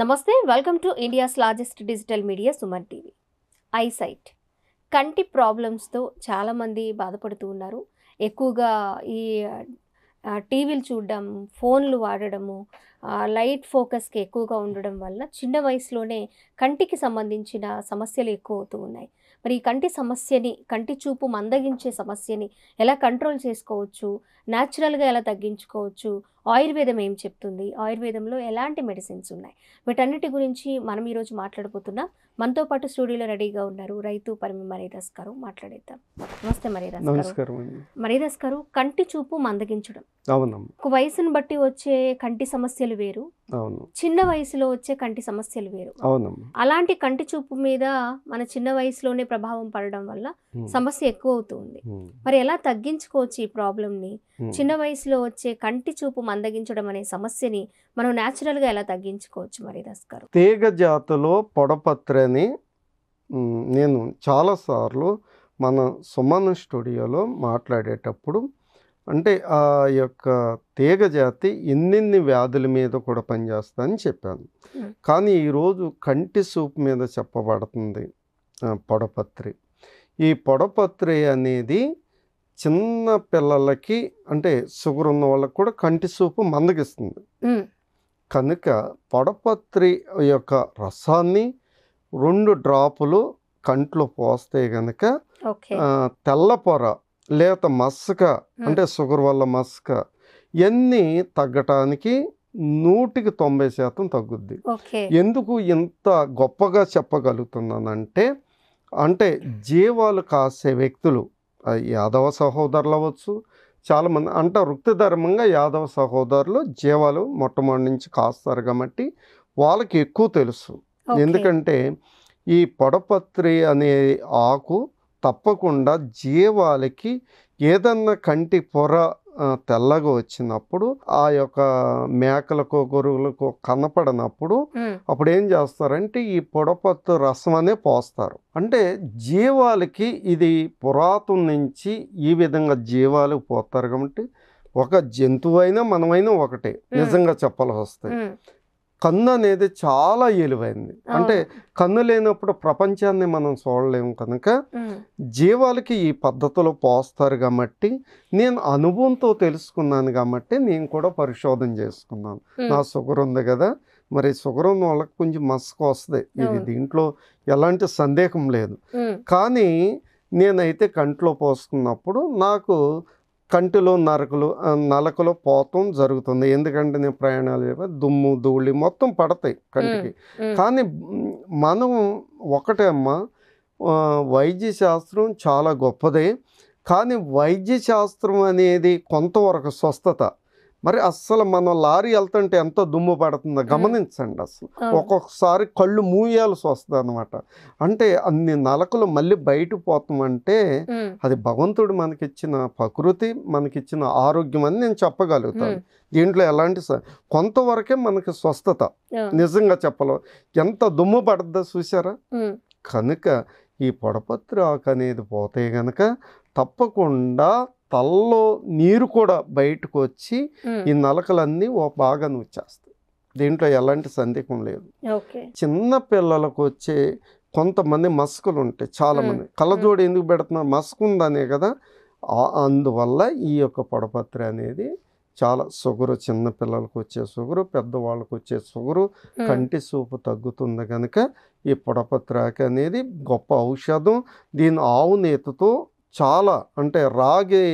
నమస్తే welcome to India's largest digital media Suman TV. Eyesight కంటి ప్రాబ్లమ్స్తో చాలామంది బాధపడుతూ ఉన్నారు. ఎక్కువగా ఈ టీవీలు చూడడం, ఫోన్లు వాడడము, లైట్ ఫోకస్కి ఎక్కువగా ఉండడం వల్ల చిన్న వయసులోనే కంటికి సంబంధించిన సమస్యలు ఎక్కువ అవుతూ ఉన్నాయి. మరి ఈ కంటి సమస్యని, కంటి చూపు మందగించే సమస్యని ఎలా కంట్రోల్ చేసుకోవచ్చు, న్యాచురల్గా ఎలా తగ్గించుకోవచ్చు, ఆయుర్వేదం ఏం చెప్తుంది, ఆయుర్వేదంలో ఎలాంటి మెడిసిన్స్ ఉన్నాయి, వీటన్నిటి గురించి మనం ఈరోజు మాట్లాడబోతున్నాం. మనతో పాటు స్టూడియోలో రెడీగా ఉన్నారు రైతు పరిమి మరీదాస్ గారు. మాట్లాడేద్దాం. నమస్తే మరీదాస్ గారు. మరీదాస్ గారు, కంటి చూపు మందగించడం ఒక వయసును బట్టి వచ్చే కంటి సమస్యలు వేరు, చిన్న వయసులో వచ్చే కంటి సమస్యలు వేరు. అలాంటి కంటి చూపు మీద మన చిన్న వయసులోనే ప్రభావం పడడం వల్ల సమస్య ఎక్కువ అవుతుంది. మరి ఎలా తగ్గించుకోవచ్చు ఈ ప్రాబ్లంని? చిన్న వయసులో వచ్చే కంటి చూపు మందగించడం అనే సమస్యని మనం న్యాచురల్ గా ఎలా తగ్గించుకోవచ్చు మరీదాస్ గారు? తీగ జాతిలో పొడపత్రని నేను చాలాసార్లు మన సుమన్ స్టూడియోలో మాట్లాడేటప్పుడు అంటే ఆ యొక్క తీగ జాతి ఎన్నెన్ని వ్యాధుల మీద కూడా పనిచేస్తుందని చెప్పాను. కానీ ఈరోజు కంటి సూపు మీద చెప్పబడుతుంది పొడపత్రి. ఈ పొడపత్రి అనేది చిన్న పిల్లలకి అంటే షుగర్ ఉన్న వాళ్ళకి కూడా కంటి సూపు మందగిస్తుంది. కనుక పొడపత్రి యొక్క రసాన్ని 2 డ్రాపులు కంట్లో పోస్తే గనక తెల్ల పొర లేత మస్క అంటే షుగర్ వల్ల మస్క ఇవన్నీ తగ్గటానికి 100% తగ్గుద్ది. ఎందుకు ఇంత గొప్పగా చెప్పగలుగుతున్నానంటే అంటే జీవాలు కాసే వ్యక్తులు యాదవ సహోదరులు అవ్వచ్చు, చాలామంది అంటే వృత్తి ధర్మంగా యాదవ సహోదరులు జీవాలు మొట్టమొదటి నుంచి కాస్తారు కాబట్టి వాళ్ళకి ఎక్కువ తెలుసు. ఎందుకంటే ఈ పొడపత్రి అనే ఆకు తప్పకుండా జీవాలకి ఏదన్నా కంటి పొర తెల్లగా వచ్చినప్పుడు ఆ యొక్క మేకలకు గొర్రెలకు కనపడినప్పుడు అప్పుడు ఏం చేస్తారంటే ఈ పొడపత్రు రసం అనే పోస్తారు. అంటే జీవాలకి ఇది పురాతన నుంచి ఈ విధంగా జీవాలు పోతారు కాబట్టి ఒక జంతువు అయినా మనమైనా ఒకటే నిజంగా చెప్పాల్సి వస్తే. కన్ను అనేది చాలా ఎలువైంది. అంటే కన్ను లేనప్పుడు ప్రపంచాన్ని మనం చూడలేము కనుక జీవాలకి ఈ పద్ధతిలో పోస్తారు కాబట్టి నేను అనుభవంతో తెలుసుకున్నాను కాబట్టి నేను కూడా పరిశోధన చేసుకున్నాను. నా షుగర్ ఉంది కదా, మరి షుగర్ ఉన్న వాళ్ళకి కొంచెం మస్క వస్తుంది, ఇది దీంట్లో ఎలాంటి సందేహం లేదు. కానీ నేనైతే కంట్లో పోసుకున్నప్పుడు నాకు కంటిలో నలకలో పోతం జరుగుతుంది. ఎందుకంటే నేను ప్రయాణాలు దుమ్ము ధూళి మొత్తం పడతాయి కంటికి. కానీ మనం ఒకటే అమ్మా, వైద్య శాస్త్రం చాలా గొప్పదే. కానీ వైద్య శాస్త్రం అనేది కొంతవరకు స్వస్థత. మరి అస్సలు మనం లారీ వెళ్తుంటే ఎంత దుమ్ము పడుతుందో గమనించండి. అసలు ఒక్కొక్కసారి కళ్ళు మూయాల్సి వస్తుంది అనమాట. అంటే అన్ని నలకలు మళ్ళీ బయట పోతామంటే అది భగవంతుడు మనకిచ్చిన ప్రకృతి, మనకిచ్చిన ఆరోగ్యం అని నేను చెప్పగలుగుతాను. దీంట్లో ఎలాంటి కొంతవరకే మనకి స్వస్థత. నిజంగా చెప్పలేం ఎంత దుమ్ము పడుతుందో చూసారా. కనుక ఈ పొడపత్రి ఆకు అనేది పోతే గనక తప్పకుండా తలలో నీరు కూడా బయటకు వచ్చి ఈ నలకలన్నీ బాగా వచ్చేస్తాయి. దీంట్లో ఎలాంటి సందేహం లేదు. చిన్న పిల్లలకు వచ్చే కొంతమంది మస్కులు ఉంటాయి, చాలామంది కళ్ళజోడు ఎందుకు పెడుతున్నారు, మస్క్ ఉందనే కదా. అందువల్ల ఈ యొక్క పొడపత్రి అనేది చాలా షుగరు, చిన్న పిల్లలకు వచ్చే షుగరు, పెద్దవాళ్ళకు వచ్చే షుగరు, కంటి చూపు తగ్గుతుంది కనుక ఈ పొడపత్రి ఆకు అనేది గొప్ప ఔషధం. దీని ఆవు నేతితో చాలా అంటే రాగి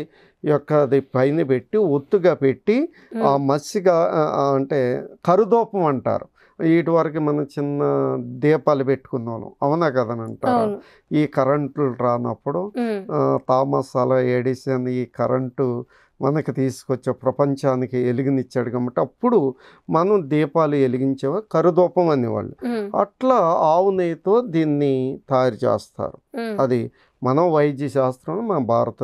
యొక్క అది పైన పెట్టి ఒత్తుగా పెట్టి ఆ మసిగా అంటే కరుదోపం అంటారు. వీటి వరకు మనం చిన్న దీపాలు పెట్టుకున్నాం, అవునా కదని అంటారు. ఈ కరెంట్లు రానప్పుడు థామస్ అల్వా ఎడిసన్ ఈ కరెంటు మనకి తీసుకొచ్చే ప్రపంచానికి వెలిగినిచ్చాడు కాబట్టి అప్పుడు మనం దీపాలు వెలిగించేవా కరుదోపం అనేవాళ్ళు. అట్లా ఆవు నెయ్యితో దీన్ని తయారు చేస్తారు. అది మనం వైద్య శాస్త్రం, మన భారత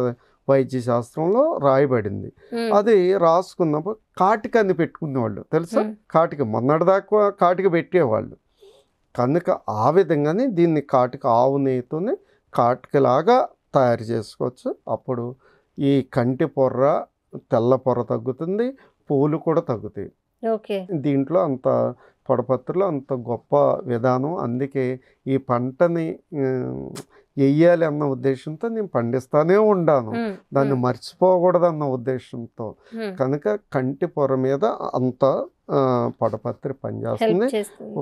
వైద్య శాస్త్రంలో రాయబడింది. అది రాసుకున్నప్పుడు కాటికని పెట్టుకునేవాళ్ళు తెలుసా. కాటిక మొన్నటిదాకా కాటిక పెట్టేవాళ్ళు కనుక ఆ విధంగానే దీన్ని కాటిక ఆవు నెయ్యితోనే కాటికలాగా తయారు చేసుకోవచ్చు. అప్పుడు ఈ కంటి పొర్ర తెల్ల పొర తగ్గుతుంది, పూలు కూడా తగ్గుతాయి. ఓకే. దీంట్లో అంత పొడపత్రలో అంత గొప్ప విధానం. అందుకే ఈ పంటని వెయ్యాలి అన్న ఉద్దేశంతో నేను పండిస్తానే ఉండాను. దాన్ని మర్చిపోకూడదన్న ఉద్దేశంతో. కనుక కంటి పొర మీద అంత పొడపత్రి పనిచేస్తుంది.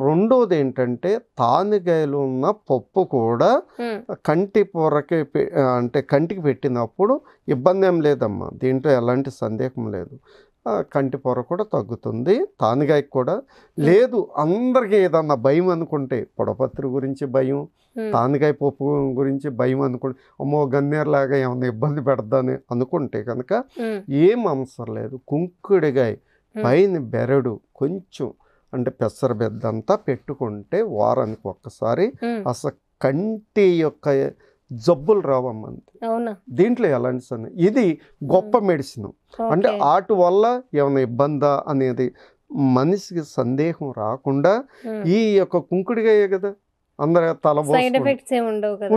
రెండోది ఏంటంటే తానిగాయలు ఉన్న పప్పు కూడా కంటి పొరకి అంటే కంటికి పెట్టినప్పుడు ఇబ్బంది ఏం లేదమ్మా, దీంట్లో ఎలాంటి సందేహం లేదు. కంటి పొర కూడా తగ్గుతుంది. తానిగాయకు కూడా లేదు. అందరికీ ఏదన్నా భయం అనుకుంటే, పొడపత్రి గురించి భయం, తానిగాయ పప్పు గురించి భయం అనుకుంటే, అమ్మో గన్నేరులాగా ఏమన్నా ఇబ్బంది పెడదాని అనుకుంటే కనుక ఏం అవసరం లేదు. కుంకుడిగాయ పైన బెరడు కొంచెం అంటే పెసర బెద్దంతా పెట్టుకుంటే వారానికి ఒక్కసారి అసలు కంటి యొక్క జబ్బులు రావమ్మంది. దీంట్లో ఎలాంటి సరే ఇది గొప్ప మెడిసిన్. అంటే వాటి వల్ల ఏమైనా ఇబ్బందా అనేది మనిషికి సందేహం రాకుండా ఈ యొక్క కుంకుడిగాయ కదా, అందరు తల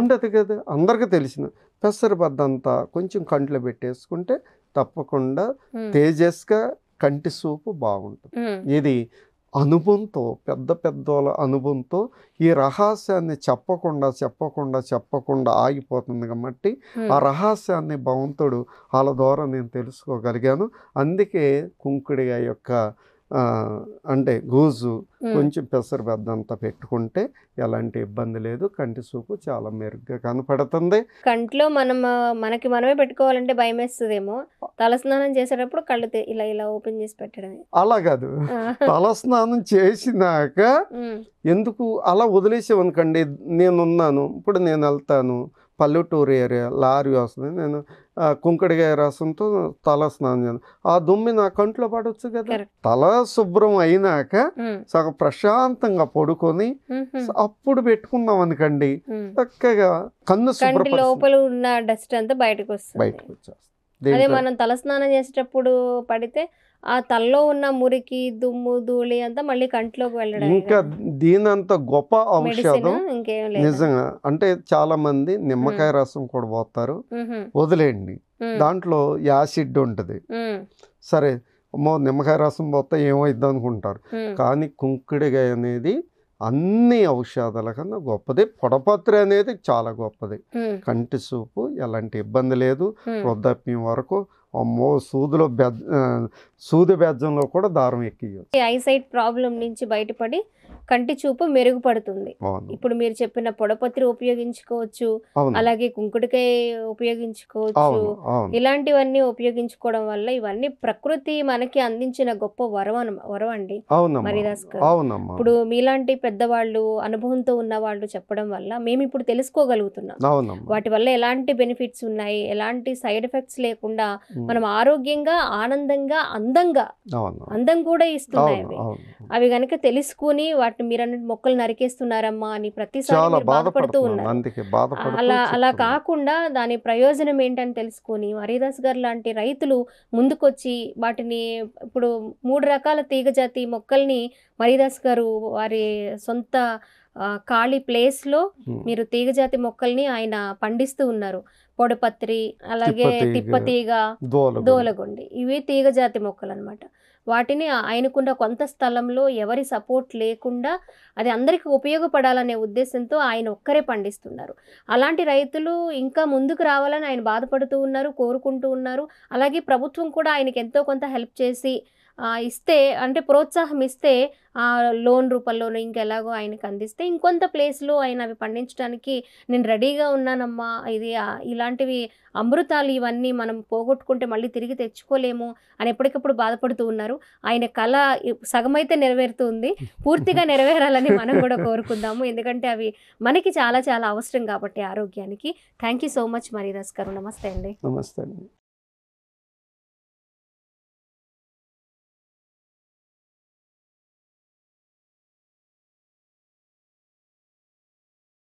ఉండదు కదా, అందరికీ తెలిసిన పెసర బద్దంతా కొంచెం కంట్లో పెట్టేసుకుంటే తప్పకుండా తేజస్గా కంటి చూపు బాగుంటుంది. ఇది అనుభవంతో, పెద్ద పెద్దోళ్ళ అనుభవంతో ఈ రహస్యాన్ని చెప్పకుండా ఆగిపోతుంది కాబట్టి ఆ రహస్యాన్ని భగవంతుడు వాళ్ళ ద్వారా నేను తెలుసుకోగలిగాను. అందుకే కుంకుడిగా యొక్క అంటే గూజు కొంచెం పెసర బెద్దంతా పెట్టుకుంటే ఎలాంటి ఇబ్బంది లేదు. కంటి చూపు చాలా మెరుగ్గా కనపడుతుంది. కంట్లో మనకి మనమే పెట్టుకోవాలంటే భయం వేస్తుందేమో. తలస్నానం చేసేటప్పుడు కళ్ళు ఇలా ఓపెన్ చేసి పెట్టడమే. అలా కాదు, తలస్నానం చేసినాక ఎందుకు అలా వదిలేసేవనుకండి. నేనున్నాను, ఇప్పుడు నేను వెళ్తాను పల్లెటూరు ఏరియా, లారీ వస్తుంది, నేను కుంకుడికాయ రసంతో తల స్నానం చేయను, ఆ దుమ్మి నా కంట్లో పడవచ్చు కదా. తల శుభ్రం అయినాక సగం ప్రశాంతంగా పడుకొని అప్పుడు పెట్టుకున్నాం అనుకండి, చక్కగా కన్ను శుభ్రం లోపల ఉన్న డస్ట్ అంతా బయటకు వచ్చేస్తుంది. అదే మనం తల స్నానం చేసేటప్పుడు పడితే ఆ తలలో ఉన్న మురికి దుమ్ము ధూళి అంతా మళ్ళీ కంట్లోకి వెళ్ళడం. ఇంకా దీనంత గొప్ప ఔషధం నిజంగా. అంటే చాలా మంది నిమ్మకాయ రసం కూడా పోతారు, వదిలేయండి, దాంట్లో యాసిడ్ ఉంటుంది. సరే అమ్మో నిమ్మకాయ రసం పోతే ఏమైద్ది అనుకుంటారు, కానీ కుంకుడికాయ అనేది అన్ని ఔషధాల కన్నా గొప్పది. పొడపత్రి అనేది చాలా గొప్పది. కంటి చూపు ఎలాంటి ఇబ్బంది లేదు. వృద్ధాప్యం వరకు అమ్మో సూది బెజ్జంలో కూడా దారం ఎక్కియచ్చు. ఐసైట్ ప్రాబ్లం నుంచి బయటపడి కంటి చూపు మెరుగుపడుతుంది. ఇప్పుడు మీరు చెప్పిన పొడపత్రి ఉపయోగించుకోవచ్చు, అలాగే కుంకుడికాయ ఉపయోగించుకోవచ్చు. ఇలాంటివన్నీ ఉపయోగించుకోవడం వల్ల ఇవన్నీ ప్రకృతి మనకి అందించిన గొప్ప వరం అండి మరిదాస్ గారు. ఇప్పుడు మీలాంటి పెద్దవాళ్ళు అనుభవంతో ఉన్న వాళ్ళు చెప్పడం వల్ల మేము ఇప్పుడు తెలుసుకోగలుగుతున్నాం వాటి వల్ల ఎలాంటి బెనిఫిట్స్ ఉన్నాయి, ఎలాంటి సైడ్ ఎఫెక్ట్స్ లేకుండా మనం ఆరోగ్యంగా ఆనందంగా అందం కూడా ఇస్తున్నాయి అవి గనక తెలుసుకుని వాటిని మీరు అన్నట్టు మొక్కలు నరికేస్తున్నారమ్మా అని ప్రతిసారి బాధపడుతూ ఉన్నారు. అలా కాకుండా దాని ప్రయోజనం ఏంటని తెలుసుకొని మరిదాస్ గారు లాంటి రైతులు ముందుకొచ్చి వాటిని ఇప్పుడు 3 రకాల తీగజాతి మొక్కల్ని మరిదాస్ గారు వారి సొంత ఖాళీ ప్లేస్లో మీరు తీగజాతి మొక్కల్ని ఆయన పండిస్తూ ఉన్నారు. పొడపత్రి, అలాగే తిప్పతీగ, దోలగొండి, ఇవి తీగజాతి మొక్కలు అనమాట. వాటిని ఆయనకున్న కొంత స్థలంలో ఎవరి సపోర్ట్ లేకుండా అది అందరికీ ఉపయోగపడాలనే ఉద్దేశంతో ఆయన ఒక్కరే పండిస్తున్నారు. అలాంటి రైతులు ఇంకా ముందుకు రావాలని ఆయన బాధపడుతూ ఉన్నారు, కోరుకుంటూ ఉన్నారు. అలాగే ప్రభుత్వం కూడా ఆయనకి ఎంతో కొంత హెల్ప్ చేసి ఇస్తే, అంటే ప్రోత్సాహం ఇస్తే, లోన్ రూపంలోనూ ఇంకెలాగో ఆయనకు అందిస్తే ఇంకొంత ప్లేస్లో ఆయన అవి పండించడానికి నేను రెడీగా ఉన్నానమ్మా. ఇలాంటివి అమృతాలు ఇవన్నీ మనం పోగొట్టుకుంటే మళ్ళీ తిరిగి తెచ్చుకోలేము అని ఎప్పటికప్పుడు బాధపడుతూ ఉన్నారు. ఆయన కళ సగమైతే నెరవేరుతుంది, పూర్తిగా నెరవేరాలని మనం కూడా కోరుకుందాము. ఎందుకంటే అవి మనకి చాలా చాలా అవసరం కాబట్టి ఆరోగ్యానికి. Thank you so much Maridas గారు. నమస్తే అండి. నమస్తే అండి.